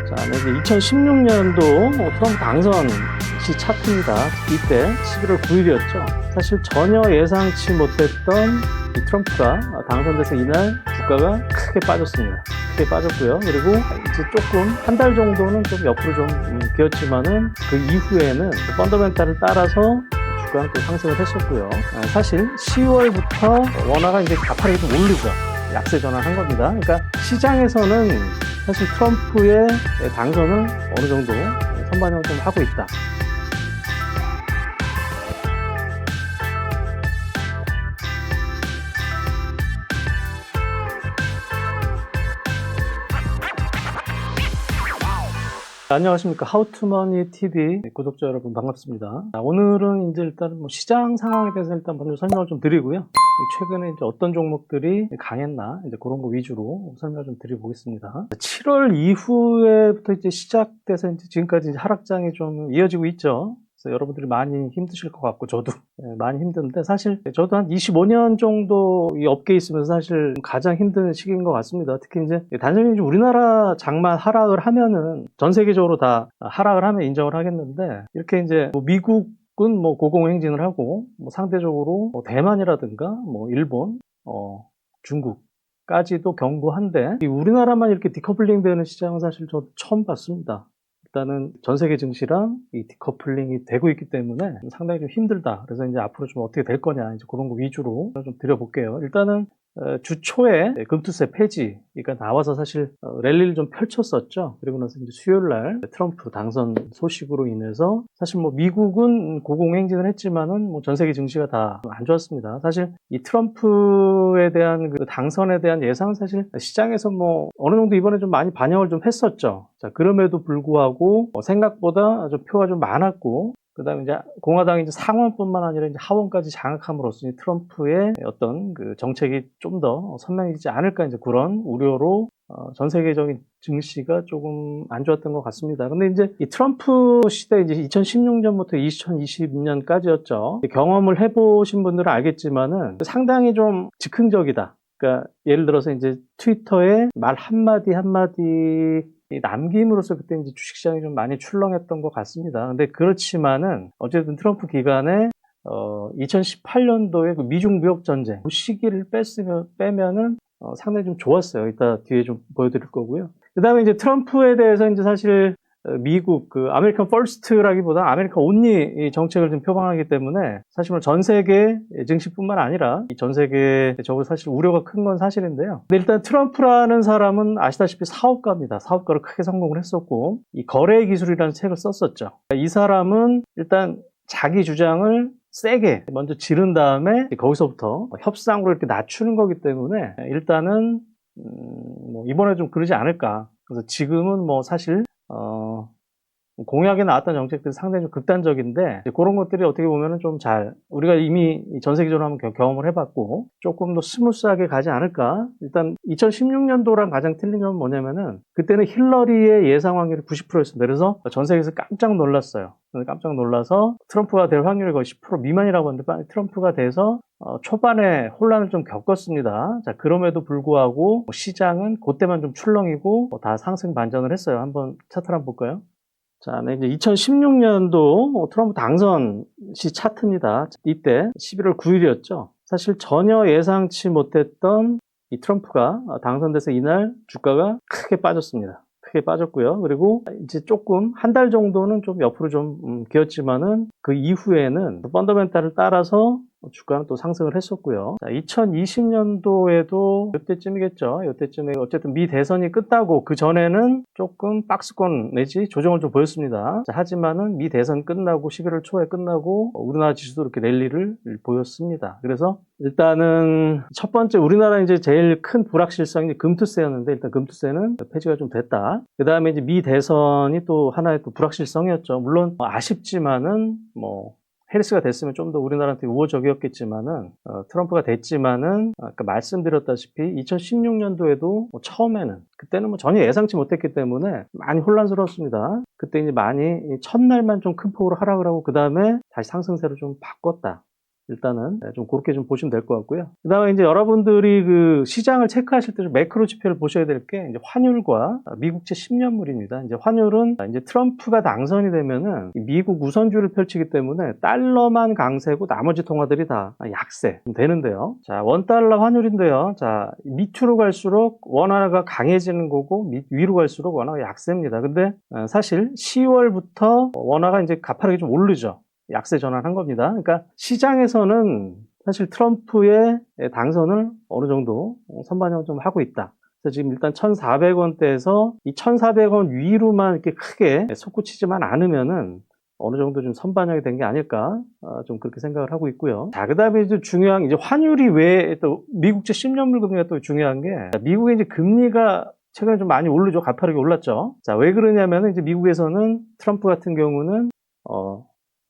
자, 이제 2016년도 트럼프 당선 시 차트입니다. 이때 11월 9일이었죠. 사실 전혀 예상치 못했던 이 트럼프가 당선돼서 이날 주가가 크게 빠졌습니다. 크게 빠졌고요. 그리고 이제 조금 한 달 정도는 좀 옆으로 좀 기었지만은 그 이후에는 펀더멘탈을 따라서 주가는 또 상승을 했었고요. 사실 10월부터 원화가 이제 가파르게 좀 오르죠. 약세 전환한 겁니다. 그러니까 시장에서는 사실 트럼프의 당선을 어느 정도 선반영을 좀 하고 있다. 안녕하십니까. 하우투머니 TV 구독자 여러분 반갑습니다. 오늘은 이제 일단 시장 상황에 대해서 일단 먼저 설명을 좀 드리고요. 최근에 이제 어떤 종목들이 강했나 이제 그런 거 위주로 설명을 좀 드려보겠습니다. 7월 이후에부터 이제 시작돼서 이제 지금까지 이제 하락장이 좀 이어지고 있죠. 그래서 여러분들이 많이 힘드실 것 같고 저도 많이 힘든데 사실 저도 한 25년 정도 이 업계에 있으면서 사실 가장 힘든 시기인 것 같습니다. 특히 이제 단순히 이제 우리나라 장만 하락을 하면은 전 세계적으로 다 하락을 하면 인정을 하겠는데 이렇게 이제 뭐 미국은 뭐 고공행진을 하고 뭐 상대적으로 뭐 대만이라든가 뭐 일본, 중국까지도 견고한데 우리나라만 이렇게 디커플링 되는 시장은 사실 저도 처음 봤습니다. 일단은 전 세계 증시랑 이 디커플링이 되고 있기 때문에 상당히 좀 힘들다. 그래서 이제 앞으로 좀 어떻게 될 거냐, 이제 그런 거 위주로 좀 드려볼게요. 일단은 주 초에 금투세 폐지가 나와서 사실 랠리를 좀 펼쳤었죠. 그리고 나서 이제 수요일 날 트럼프 당선 소식으로 인해서 사실 뭐 미국은 고공행진을 했지만은 뭐 전 세계 증시가 다 안 좋았습니다. 사실 이 트럼프에 대한 그 당선에 대한 예상은 사실 시장에서 뭐 어느 정도 이번에 좀 많이 반영을 좀 했었죠. 자, 그럼에도 불구하고 생각보다 좀 표가 좀 많았고 그 다음에 이제 공화당이 이제 상원뿐만 아니라 이제 하원까지 장악함으로써 트럼프의 어떤 그 정책이 좀 더 선명해지지 않을까 이제 그런 우려로 전 세계적인 증시가 조금 안 좋았던 것 같습니다. 근데 이제 이 트럼프 시대 이제 2016년부터 2020년까지였죠. 경험을 해보신 분들은 알겠지만은 상당히 좀 즉흥적이다. 그러니까 예를 들어서 이제 트위터에 말 한마디 남김으로써 그때 이제 주식시장이 좀 많이 출렁했던 것 같습니다. 근데 그렇지만은 어쨌든 트럼프 기간에 2018년도에 그 미중 무역 전쟁 그 시기를 빼면은 상당히 좀 좋았어요. 이따 뒤에 좀 보여드릴 거고요. 그 다음에 이제 트럼프에 대해서 이제 사실 미국 그 아메리칸 퍼스트라기보다 아메리칸 온리 정책을 좀 표방하기 때문에 사실 뭐 전 세계 증시뿐만 아니라 전 세계적으로 사실 우려가 큰 건 사실인데요. 근데 일단 트럼프라는 사람은 아시다시피 사업가입니다. 사업가로 크게 성공을 했었고 이 거래 기술이라는 책을 썼었죠. 이 사람은 일단 자기 주장을 세게 먼저 지른 다음에 거기서부터 협상으로 이렇게 낮추는 거기 때문에 일단은 뭐 이번에 좀 그러지 않을까. 그래서 지금은 뭐 사실 공약에 나왔던 정책들이 상당히 좀 극단적인데 그런 것들이 어떻게 보면은 좀 우리가 이미 전 세계적으로 한번 경험을 해봤고 조금 더 스무스하게 가지 않을까. 일단 2016년도랑 가장 틀린 점은 뭐냐면은 그때는 힐러리의 예상 확률이 90%였습니다. 그래서 전 세계에서 깜짝 놀랐어요. 깜짝 놀라서 트럼프가 될 확률이 거의 10% 미만이라고 하는데 트럼프가 돼서 초반에 혼란을 좀 겪었습니다. 자, 그럼에도 불구하고 시장은 그때만 좀 출렁이고 다 상승 반전을 했어요. 한번 차트를 한번 볼까요? 자, 네, 이제 2016년도 트럼프 당선 시 차트입니다. 이때 11월 9일이었죠. 사실 전혀 예상치 못했던 이 트럼프가 당선돼서 이날 주가가 크게 빠졌습니다. 크게 빠졌고요. 그리고 이제 조금 한 달 정도는 좀 옆으로 좀 기었지만은 그 이후에는 펀더멘탈을 따라서 주가는 또 상승을 했었고요. 2020년도에도 이때쯤이겠죠. 이때쯤에 어쨌든 미 대선이 끝나고 그 전에는 조금 박스권 내지 조정을 좀 보였습니다. 자, 하지만은 미 대선 끝나고 11월 초에 끝나고 우리나라 지수도 이렇게 랠리를 보였습니다. 그래서 일단은 첫 번째 우리나라 이제 제일 큰 불확실성이 금투세였는데 일단 금투세는 폐지가 좀 됐다. 그 다음에 이제 미 대선이 또 하나의 또 불확실성이었죠. 물론 아쉽지만은 뭐 해리스가 됐으면 좀 더 우리나라한테 우호적이었겠지만은 트럼프가 됐지만은 아까 말씀드렸다시피 2016년도에도 뭐 처음에는 그때는 뭐 전혀 예상치 못했기 때문에 많이 혼란스러웠습니다. 그때 이제 많이 첫날만 좀 큰 폭으로 하락을 하고 그 다음에 다시 상승세로 좀 바꿨다. 일단은 좀 그렇게 좀 보시면 될 것 같고요. 그 다음에 이제 여러분들이 그 시장을 체크하실 때 좀 매크로 지표를 보셔야 될 게 이제 환율과 미국채 10년물입니다. 이제 환율은 이제 트럼프가 당선이 되면은 미국 우선주를 펼치기 때문에 달러만 강세고 나머지 통화들이 다 약세 되는데요. 자, 원달러 환율인데요. 자, 밑으로 갈수록 원화가 강해지는 거고 위로 갈수록 원화가 약세입니다. 근데 사실 10월부터 원화가 이제 가파르게 좀 오르죠. 약세 전환한 겁니다. 그러니까 시장에서는 사실 트럼프의 당선을 어느 정도 선반영 좀 하고 있다. 그래서 지금 일단 1,400원대에서 이 1,400원 위로만 이렇게 크게 솟구치지만 않으면은 어느 정도 좀 선반영이 된 게 아닐까, 좀 그렇게 생각을 하고 있고요. 자, 그 다음에 이제 중요한 게 이제 환율이 왜 또 미국채 10년물 금리가 또 중요한 게, 미국의 이제 금리가 최근에 좀 많이 오르죠. 가파르게 올랐죠. 자, 왜 그러냐면은 이제 미국에서는 트럼프 같은 경우는,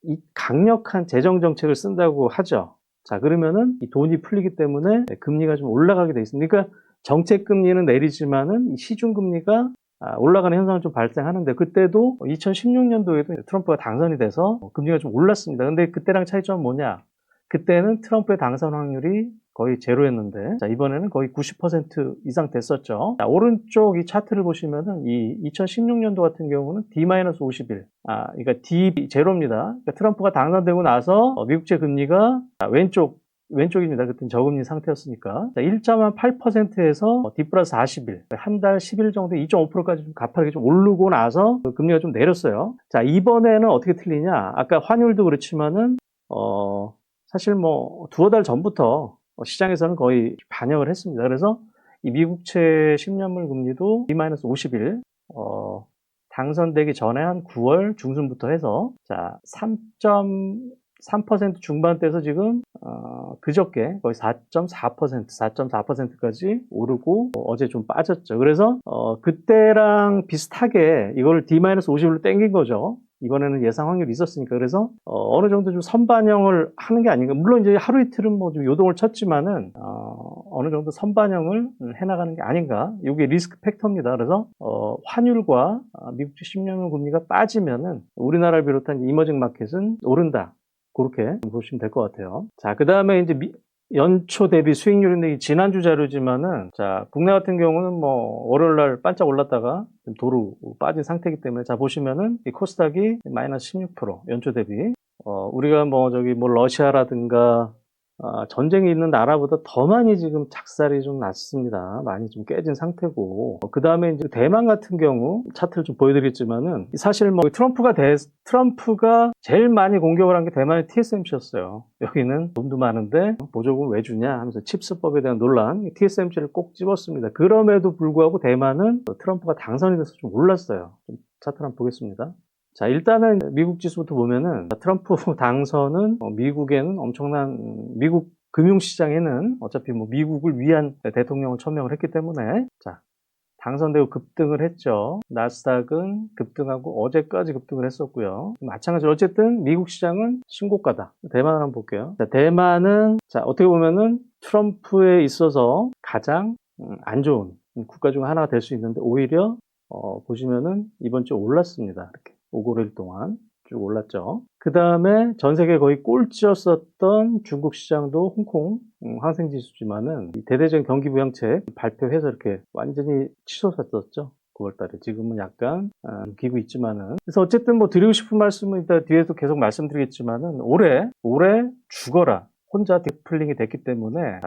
이 강력한 재정 정책을 쓴다고 하죠. 자, 그러면은 이 돈이 풀리기 때문에 금리가 좀 올라가게 돼 있습니다. 그러니까 정책 금리는 내리지만은 이 시중 금리가 올라가는 현상은 좀 발생하는데, 그때도 2016년도에도 트럼프가 당선이 돼서 금리가 좀 올랐습니다. 근데 그때랑 차이점은 뭐냐? 그때는 트럼프의 당선 확률이 거의 제로였는데, 자, 이번에는 거의 90% 이상 됐었죠. 자, 오른쪽 이 차트를 보시면은 이 2016년도 같은 경우는 D-51. 그러니까 D 제로입니다. 그러니까 트럼프가 당선되고 나서 미국채 금리가 왼쪽입니다. 그때는 저금리 상태였으니까. 1.8%에서 D 플러스 40일, 한 달 10일 정도 2.5%까지 좀 가파르게 좀 오르고 나서 금리가 좀 내렸어요. 자, 이번에는 어떻게 틀리냐? 아까 환율도 그렇지만은, 사실 뭐 두어 달 전부터 시장에서는 거의 반영을 했습니다. 그래서 이 미국채 10년물 금리도 D-50일, 당선되기 전에 한 9월 중순부터 해서, 자, 3% 중반대에서 지금 그저께 거의 4.4%까지 오르고 어제 좀 빠졌죠. 그래서 그때랑 비슷하게 이걸 D-50로 땡긴 거죠. 이번에는 예상 확률이 있었으니까. 그래서 어느 정도 좀 선반영을 하는 게 아닌가. 물론 이제 하루 이틀은 뭐 좀 요동을 쳤지만은 어느 정도 선반영을 해나가는 게 아닌가. 이게 리스크 팩터입니다. 그래서 환율과 미국채 10년물 금리가 빠지면은 우리나라를 비롯한 이머징 마켓은 오른다. 그렇게 보시면 될 것 같아요. 자, 그 다음에 이제 연초 대비 수익률인데 이 지난주 자료지만은, 자, 국내 같은 경우는 뭐 월요일 날 반짝 올랐다가 좀 도로 빠진 상태이기 때문에, 자, 보시면은 이 코스닥이 마이너스 16% 연초 대비, 우리가 뭐 러시아라든가 전쟁이 있는 나라보다 더 많이 지금 작살이 좀 났습니다. 많이 좀 깨진 상태고, 그 다음에 이제 대만 같은 경우 차트를 좀 보여드리겠지만은, 사실 뭐 트럼프가 제일 많이 공격을 한 게 대만의 TSMC였어요. 여기는 돈도 많은데 보조금 왜 주냐 하면서 칩스법에 대한 논란, TSMC를 꼭 집었습니다. 그럼에도 불구하고 대만은 트럼프가 당선이 돼서 좀 올랐어요. 좀 차트를 한번 보겠습니다. 자, 일단은 미국 지수부터 보면은 트럼프 당선은 미국에는 미국 금융시장에는 어차피 뭐 미국을 위한 대통령을 천명을 했기 때문에, 자, 당선되고 급등을 했죠. 나스닥은 급등하고 어제까지 급등을 했었고요. 마찬가지로 어쨌든 미국 시장은 신고가다. 대만을 한번 볼게요. 자, 대만은, 자, 어떻게 보면은 트럼프에 있어서 가장 안 좋은 국가 중 하나가 될 수 있는데, 오히려 보시면은 이번 주 올랐습니다. 이렇게 5개월 동안 쭉 올랐죠. 그 다음에 전 세계 거의 꼴찌였었던 중국 시장도 홍콩 항생지수지만은 대대적인 경기 부양책 발표해서 이렇게 완전히 치솟았었죠. 9월달에. 지금은 약간 기고 있지만은. 그래서 어쨌든 뭐 드리고 싶은 말씀은 이따 뒤에서 계속 말씀드리겠지만은, 올해 죽어라. 혼자 디플링이 됐기 때문에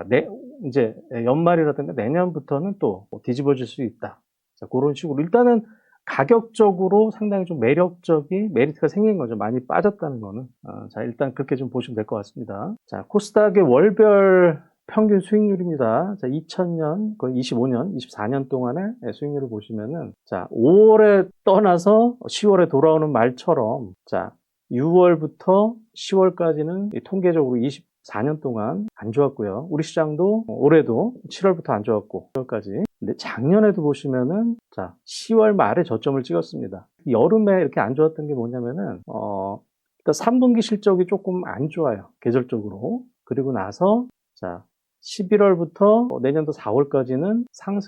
이제 연말이라든가 내년부터는 또 뒤집어질 수 있다. 자, 그런 식으로 일단은 가격적으로 상당히 좀 메리트가 생긴 거죠. 많이 빠졌다는 거는. 자, 일단 그렇게 좀 보시면 될 것 같습니다. 자, 코스닥의 월별 평균 수익률입니다. 자, 2000년, 거의 25년, 24년 동안의 수익률을 보시면은, 자, 5월에 떠나서 10월에 돌아오는 말처럼, 자, 6월부터 10월까지는 통계적으로 24년 동안 안 좋았고요. 우리 시장도 올해도 7월부터 안 좋았고, 10월까지. 근데 작년에도 보시면은, 자, 10월 말에 저점을 찍었습니다. 여름에 이렇게 안 좋았던 게 뭐냐면은, 일단 3분기 실적이 조금 안 좋아요. 계절적으로. 그리고 나서, 자, 11월부터 내년도 4월까지는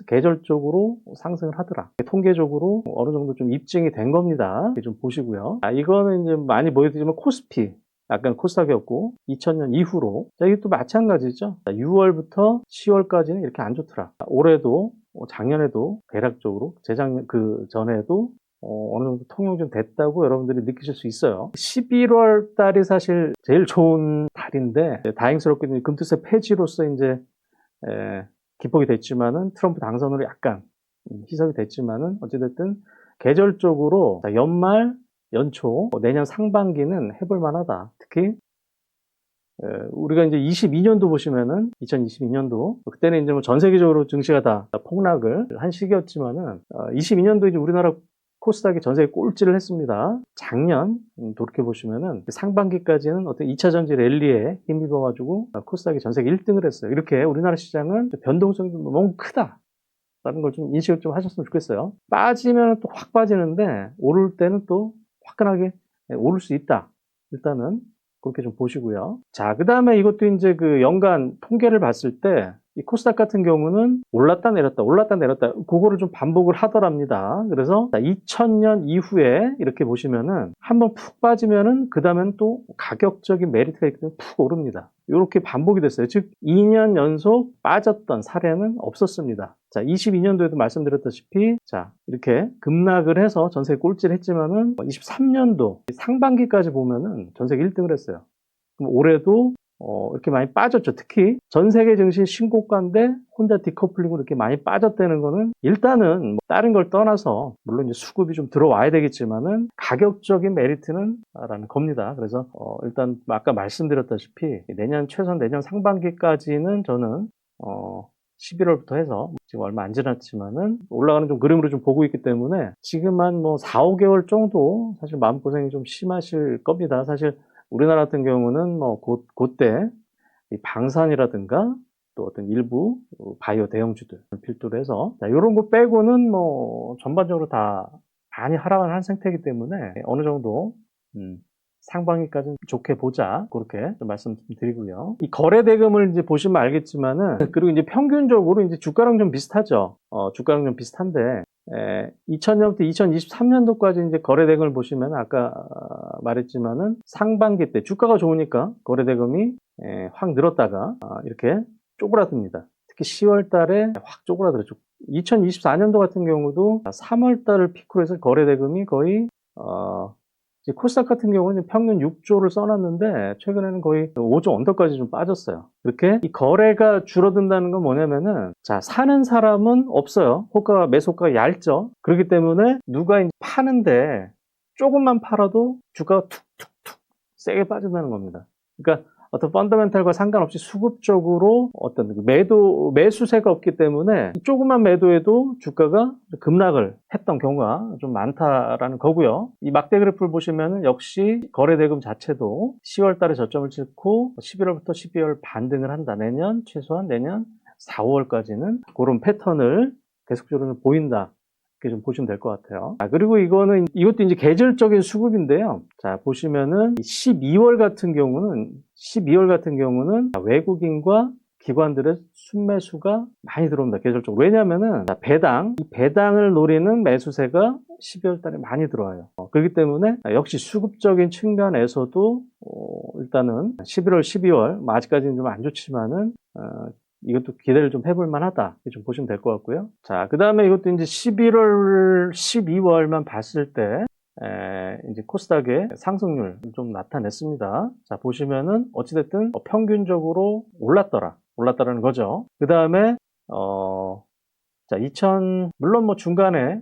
계절적으로 상승을 하더라. 통계적으로 어느 정도 좀 입증이 된 겁니다. 좀 보시고요. 이거는 이제 많이 보여드리지만 코스피. 약간 코스닥이었고 2000년 이후로 자, 이게 또 마찬가지죠. 6월부터 10월까지는 이렇게 안 좋더라. 올해도 작년에도 대략적으로 재작년 그 전에도 어느 정도 통용 좀 됐다고 여러분들이 느끼실 수 있어요. 11월 달이 사실 제일 좋은 달인데 다행스럽게 금투세 폐지로서 이제 기폭이 됐지만은 트럼프 당선으로 약간 희석이 됐지만은 어찌됐든 계절적으로 연말 연초 내년 상반기는 해볼 만하다. 특히 우리가 이제 22년도 보시면은 2022년도 그때는 이제 뭐 전 세계적으로 증시가 다 폭락을 한 시기였지만은 22년도 이제 우리나라 코스닥이 전 세계 꼴찌를 했습니다. 작년 돌이켜 보시면은 상반기까지는 어떤 2차 전지 랠리에 힘입어 가지고 코스닥이 전 세계 1등을 했어요. 이렇게 우리나라 시장은 변동성이 좀 너무 크다. 라는 걸 좀 인식을 좀 하셨으면 좋겠어요. 빠지면 또 확 빠지는데 오를 때는 또 화끈하게 오를 수 있다. 일단은 그렇게 좀 보시고요. 자, 그 다음에 이것도 이제 그 연간 통계를 봤을 때 이 코스닥 같은 경우는 올랐다 내렸다 올랐다 내렸다 그거를 좀 반복을 하더랍니다. 그래서 2000년 이후에 이렇게 보시면은 한번 푹 빠지면은 그 다음엔 또 가격적인 메리트가 있기 때문에 푹 오릅니다. 이렇게 반복이 됐어요. 즉 2년 연속 빠졌던 사례는 없었습니다. 자, 22년도에도 말씀드렸다시피 자, 이렇게 급락을 해서 전세계 꼴찌를 했지만은 23년도 상반기까지 보면은 전세계 1등을 했어요. 그럼 올해도 이렇게 많이 빠졌죠. 특히 전 세계 증시 신고가인데 혼자 디커플링으로 이렇게 많이 빠졌다는 거는 일단은 뭐 다른 걸 떠나서 물론 이제 수급이 좀 들어와야 되겠지만은 가격적인 메리트는 라는 겁니다. 그래서 일단 아까 말씀드렸다시피 최소한 내년 상반기까지는 저는 11월부터 해서 지금 얼마 안 지났지만은 올라가는 좀 그림으로 좀 보고 있기 때문에 지금 한 뭐 4, 5개월 정도 사실 마음고생이 좀 심하실 겁니다. 사실 우리나라 같은 경우는 뭐 그때 방산이라든가 또 어떤 일부 바이오 대형주들 필두로 해서 이런 거 빼고는 뭐 전반적으로 다 많이 하락을 한 상태이기 때문에 어느 정도 상반기까지는 좋게 보자 그렇게 좀 말씀드리고요. 이 거래 대금을 이제 보시면 알겠지만은 그리고 이제 평균적으로 이제 주가랑 좀 비슷하죠. 주가랑 좀 비슷한데 2000년부터 2023년도까지 이제 거래 대금을 보시면 아까 말했지만은 상반기 때 주가가 좋으니까 거래 대금이 확 늘었다가 이렇게 쪼그라듭니다. 특히 10월 달에 확 쪼그라들었죠. 2024년도 같은 경우도 3월 달을 피크로 해서 거래 대금이 거의 코스닥 같은 경우는 평균 6조를 써놨는데 최근에는 거의 5조 언더까지 좀 빠졌어요. 이렇게 이 거래가 줄어든다는 건 뭐냐면은 자, 사는 사람은 없어요. 매수 호가가 얇죠. 그렇기 때문에 누가 이제 파는데 조금만 팔아도 주가가 툭툭툭 세게 빠진다는 겁니다. 그러니까 어떤 펀더멘탈과 상관없이 수급적으로 어떤 매수세가 없기 때문에 조금만 매도해도 주가가 급락을 했던 경우가 좀 많다라는 거고요. 이 막대 그래프를 보시면 역시 거래 대금 자체도 10월 달에 저점을 찍고 11월부터 12월 반등을 한다. 최소한 내년 4, 5월까지는 그런 패턴을 계속적으로 보인다. 이렇게 좀 보시면 될 것 같아요. 그리고 이것도 이제 계절적인 수급인데요. 자, 보시면은 12월 같은 경우는 외국인과 기관들의 순매수가 많이 들어옵니다. 계절적으로. 왜냐면은 이 배당을 노리는 매수세가 12월 달에 많이 들어와요. 그렇기 때문에 역시 수급적인 측면에서도 일단은 11월, 12월 아직까지는 좀 안 좋지만은 이것도 기대를 좀 해볼 만하다. 좀 보시면 될 것 같고요. 자, 그 다음에 이것도 이제 11월, 12월만 봤을 때, 이제 코스닥의 상승률 좀 나타냈습니다. 자, 보시면은 어찌됐든 평균적으로 올랐다라는 거죠. 그 다음에, 자, 물론 뭐 중간에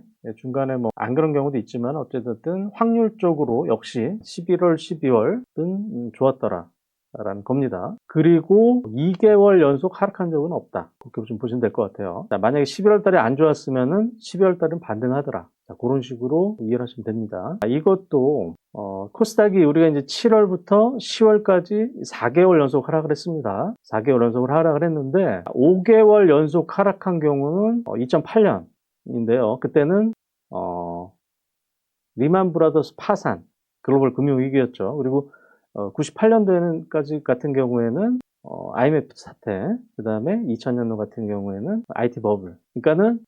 뭐 안 그런 경우도 있지만 어쨌든 확률적으로 역시 11월, 12월은 좋았더라. 라는 겁니다. 그리고 2개월 연속 하락한 적은 없다. 그렇게 좀 보시면 될 것 같아요. 자, 만약에 11월 달에 안 좋았으면은 12월 달은 반등하더라. 자, 그런 식으로 이해를 하시면 됩니다. 자, 이것도 코스닥이 우리가 이제 7월부터 10월까지 4개월 연속 하락을 했습니다. 4개월 연속으로 하락을 했는데 5개월 연속 하락한 경우는 2008년인데요. 그때는 리만 브라더스 파산, 글로벌 금융위기였죠. 그리고 98년도에는까지 같은 경우에는 IMF 사태, 그 다음에 2000년도 같은 경우에는 IT 버블. 그러니까는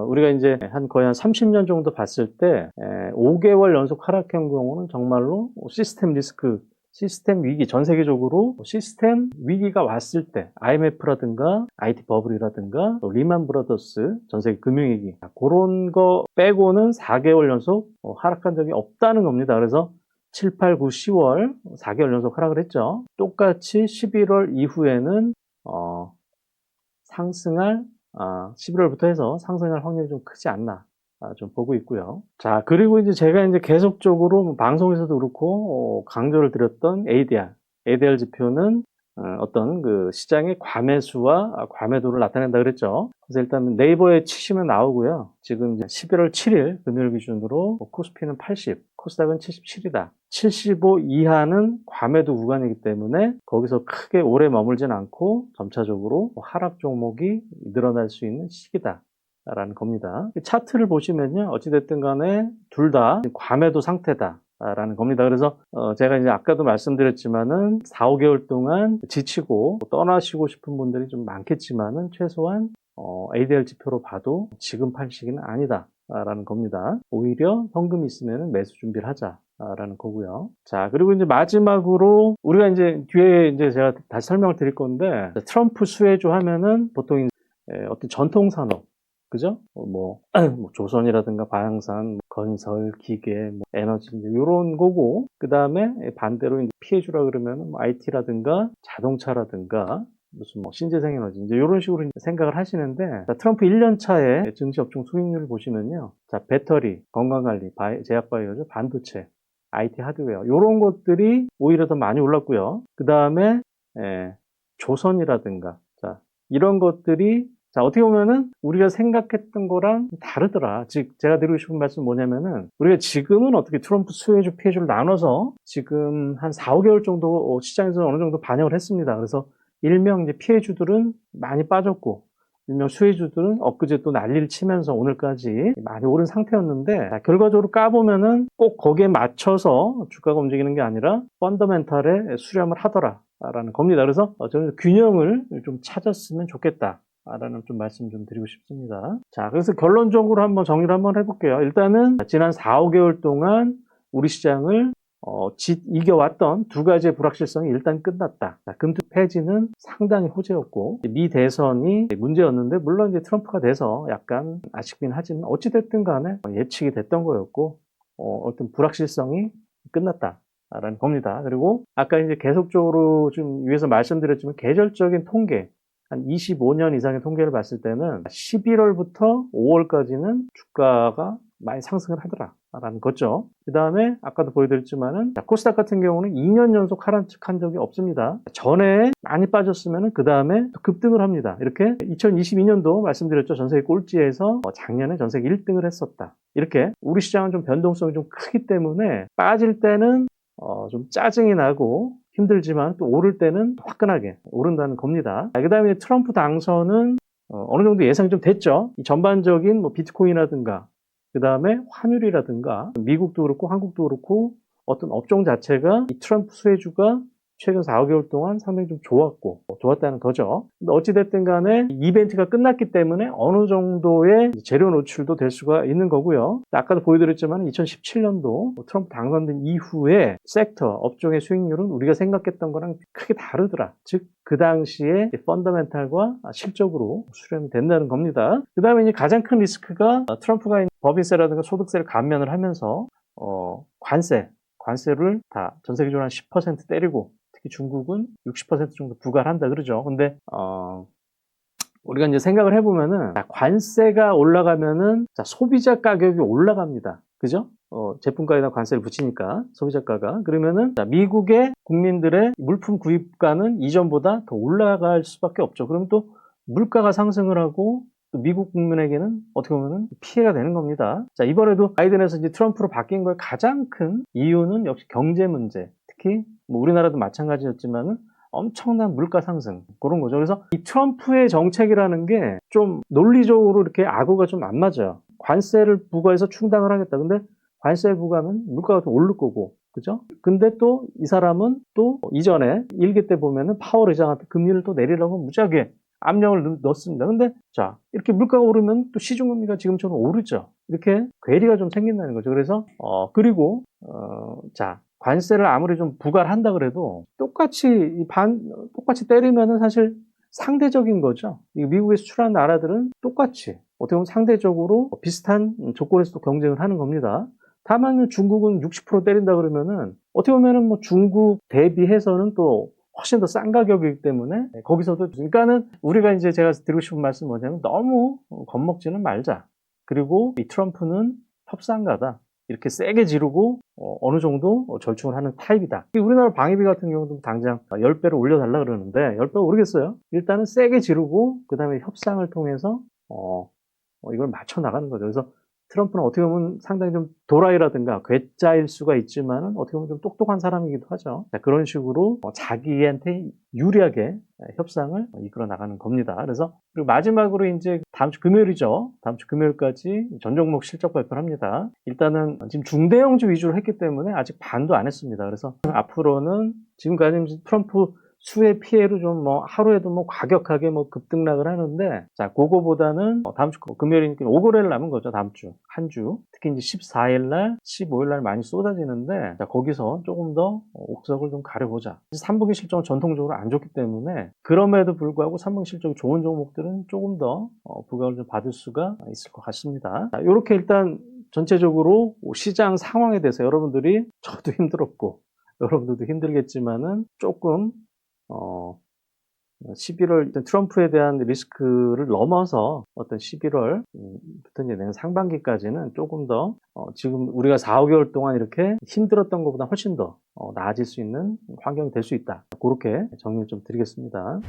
우리가 이제 거의 한 30년 정도 봤을 때 5개월 연속 하락한 경우는 정말로 시스템 리스크 시스템 위기, 전 세계적으로 시스템 위기가 왔을 때 IMF라든가 IT 버블이라든가 또 리만 브라더스 전 세계 금융위기 그런 거 빼고는 4개월 연속 하락한 적이 없다는 겁니다. 그래서 7, 8, 9, 10월 4개월 연속 하락을 했죠. 똑같이 11월 이후에는 상승할 11월부터 해서 상승할 확률이 좀 크지 않나 좀 보고 있고요. 자, 그리고 이제 제가 이제 계속적으로 방송에서도 그렇고 강조를 드렸던 ADR 지표는 어떤 그 시장의 과매수와 과매도를 나타낸다 그랬죠. 그래서 일단 네이버에 치시면 나오고요. 지금 이제 11월 7일 금요일 기준으로 코스피는 80, 코스닥은 77이다. 75 이하는 과매도 구간이기 때문에 거기서 크게 오래 머물진 않고 점차적으로 하락 종목이 늘어날 수 있는 시기다. 라는 겁니다. 차트를 보시면요. 어찌됐든 간에 둘 다 과매도 상태다. 라는 겁니다. 그래서 제가 이제 아까도 말씀드렸지만은 4, 5개월 동안 지치고 떠나시고 싶은 분들이 좀 많겠지만은 최소한 ADR 지표로 봐도 지금 팔 시기는 아니다. 라는 겁니다. 오히려 현금이 있으면 매수 준비를 하자. 라는 거고요. 자, 그리고 이제 마지막으로 우리가 이제 뒤에 이제 제가 다시 설명을 드릴 건데 트럼프 수혜주 하면은 보통 어떤 전통 산업 그죠? 뭐 조선이라든가 바양산, 건설, 기계, 에너지 이런 거고 그 다음에 반대로 이제 피해주라 그러면 IT라든가 자동차라든가 무슨 신재생에너지 이제 이런 식으로 생각을 하시는데 자, 트럼프 1년 차에 증시 업종 수익률을 보시면요, 자 배터리, 건강관리, 제약바이오죠, 반도체, IT 하드웨어 이런 것들이 오히려 더 많이 올랐고요. 그 다음에 조선이라든가 자 이런 것들이 자, 어떻게 보면은 우리가 생각했던 거랑 다르더라. 즉, 제가 드리고 싶은 말씀은 뭐냐면은 우리가 지금은 어떻게 트럼프 수혜주, 피해주를 나눠서 지금 한 4, 5개월 정도 시장에서 어느 정도 반영을 했습니다. 그래서 일명 이제 피해주들은 많이 빠졌고 일명 수혜주들은 엊그제 또 난리를 치면서 오늘까지 많이 오른 상태였는데 자, 결과적으로 까보면은 꼭 거기에 맞춰서 주가가 움직이는 게 아니라 펀더멘탈에 수렴을 하더라라는 겁니다. 그래서 저는 균형을 좀 찾았으면 좋겠다. 라는 좀 말씀 좀 드리고 싶습니다. 자, 그래서 결론적으로 한번 정리를 한번 해볼게요. 일단은 지난 4, 5개월 동안 우리 시장을 이겨왔던 두 가지의 불확실성이 일단 끝났다. 자, 금투 폐지는 상당히 호재였고 미 대선이 문제였는데 물론 이제 트럼프가 돼서 약간 아쉽긴 하지만 어찌됐든 간에 예측이 됐던 거였고 어떤 불확실성이 끝났다. 라는 겁니다. 그리고 아까 이제 계속적으로 좀 위에서 말씀드렸지만 계절적인 통계 한 25년 이상의 통계를 봤을 때는 11월부터 5월까지는 주가가 많이 상승을 하더라라는 거죠. 그 다음에 아까도 보여드렸지만은 코스닥 같은 경우는 2년 연속 하락한 적이 없습니다. 전에 많이 빠졌으면은 그 다음에 급등을 합니다. 이렇게 2022년도 말씀드렸죠. 전세계 꼴찌에서 작년에 전세계 1등을 했었다. 이렇게 우리 시장은 좀 변동성이 좀 크기 때문에 빠질 때는 좀 짜증이 나고 힘들지만 또 오를 때는 화끈하게 오른다는 겁니다. 그 다음에 트럼프 당선은 어느 정도 예상이 좀 됐죠. 이 전반적인 비트코인이라든가 그 다음에 환율이라든가 미국도 그렇고 한국도 그렇고 어떤 업종 자체가 이 트럼프 수혜주가 최근 4, 5개월 동안 상당히 좀 좋았다는 거죠. 근데 어찌됐든 간에 이벤트가 끝났기 때문에 어느 정도의 재료 노출도 될 수가 있는 거고요. 아까도 보여드렸지만 2017년도 트럼프 당선된 이후에 섹터, 업종의 수익률은 우리가 생각했던 거랑 크게 다르더라. 즉, 그 당시에 펀더멘탈과 실적으로 수렴이 된다는 겁니다. 그 다음에 이제 가장 큰 리스크가 트럼프가 법인세라든가 소득세를 감면을 하면서 관세를 다 전 세계적으로 한 10% 때리고 특히 중국은 60% 정도 부과를 한다 그러죠. 근데 우리가 이제 생각을 해보면은 관세가 올라가면은 소비자 가격이 올라갑니다. 그죠? 제품가에다 관세를 붙이니까 소비자가가 그러면은 미국의 국민들의 물품 구입가는 이전보다 더 올라갈 수밖에 없죠. 그러면 또 물가가 상승을 하고 또 미국 국민에게는 어떻게 보면 피해가 되는 겁니다. 자, 이번에도 바이든에서 이제 트럼프로 바뀐 거의 가장 큰 이유는 역시 경제 문제. 특히 우리나라도 마찬가지였지만은 엄청난 물가 상승 그런 거죠. 그래서 이 트럼프의 정책이라는 게 좀 논리적으로 이렇게 악어가 좀 안 맞아요. 관세를 부과해서 충당을 하겠다. 근데 관세 부과하면 물가가 더 오를 거고, 그죠? 근데 또 이 사람은 또 이전에 1기 때 보면은 파월 의장한테 금리를 또 내리려고 무지하게 압력을 넣습니다. 근데 자, 이렇게 물가가 오르면 또 시중금리가 지금처럼 오르죠. 이렇게 괴리가 좀 생긴다는 거죠. 그래서 그리고 자, 관세를 아무리 좀 부과를 한다 그래도 똑같이 때리면은 사실 상대적인 거죠. 이 미국에 수출하는 나라들은 똑같이 어떻게 보면 상대적으로 비슷한 조건에서도 경쟁을 하는 겁니다. 다만 중국은 60% 때린다 그러면은 어떻게 보면은 뭐 중국 대비해서는 또 훨씬 더 싼 가격이기 때문에 거기서도 그러니까는 우리가 이제 제가 드리고 싶은 말씀은 뭐냐면 너무 겁먹지는 말자. 그리고 이 트럼프는 협상가다. 이렇게 세게 지르고 어느 정도 절충을 하는 타입이다. 우리나라 방위비 같은 경우도 당장 10배를 올려달라 그러는데 10배 모르겠어요. 일단은 세게 지르고 그 다음에 협상을 통해서 이걸 맞춰 나가는 거죠. 그래서 트럼프는 어떻게 보면 상당히 좀 도라이라든가 괴짜일 수가 있지만은 어떻게 보면 좀 똑똑한 사람이기도 하죠. 자, 그런 식으로 자기한테 유리하게 협상을 이끌어 나가는 겁니다. 그래서 그리고 마지막으로 이제 다음 주 금요일이죠. 다음 주 금요일까지 전 종목 실적 발표를 합니다. 일단은 지금 중대형주 위주로 했기 때문에 아직 반도 안 했습니다. 그래서 앞으로는 지금까지 트럼프 수의 피해로 좀 하루에도 과격하게 급등락을 하는데, 자, 그거보다는 다음 주 금요일이니까 5거래를 남은 거죠. 다음 주. 한 주. 특히 이제 14일 날, 15일 날 많이 쏟아지는데, 자, 거기서 조금 더 옥석을 좀 가려보자. 3분기 실적은 전통적으로 안 좋기 때문에, 그럼에도 불구하고 3분기 실적이 좋은 종목들은 조금 더 부각을 좀 받을 수가 있을 것 같습니다. 자, 이렇게 일단 전체적으로 시장 상황에 대해서 여러분들이 저도 힘들었고, 여러분들도 힘들겠지만은 조금 11월 트럼프에 대한 리스크를 넘어서 어떤 11월부터 이제 내년 상반기까지는 조금 더 지금 우리가 4, 5개월 동안 이렇게 힘들었던 것보다 훨씬 더 나아질 수 있는 환경이 될 수 있다. 그렇게 정리를 좀 드리겠습니다.